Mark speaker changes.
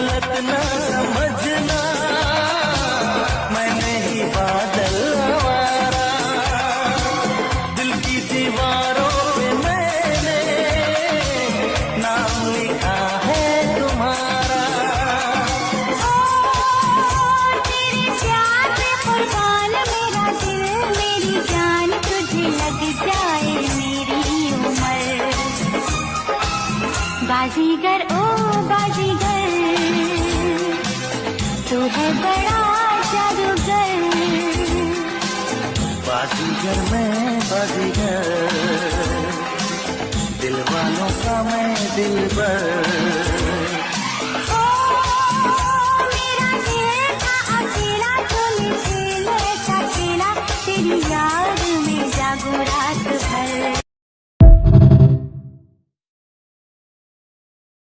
Speaker 1: गलत ना समझना, मैंने ही बादल आवारा, दिल की दीवारों पे मैंने नाम लिखा है तुम्हारा।
Speaker 2: तेरे प्यार पे कुर्बान मेरा दिल, मेरी जान तुझे लग जाए मेरी उम्र। बाजीगर ओ बाजीगर, तू है बड़ा जादूगर।
Speaker 1: बाजीगर मैं बाजीगर, दिल वालों का मैं दिलबर।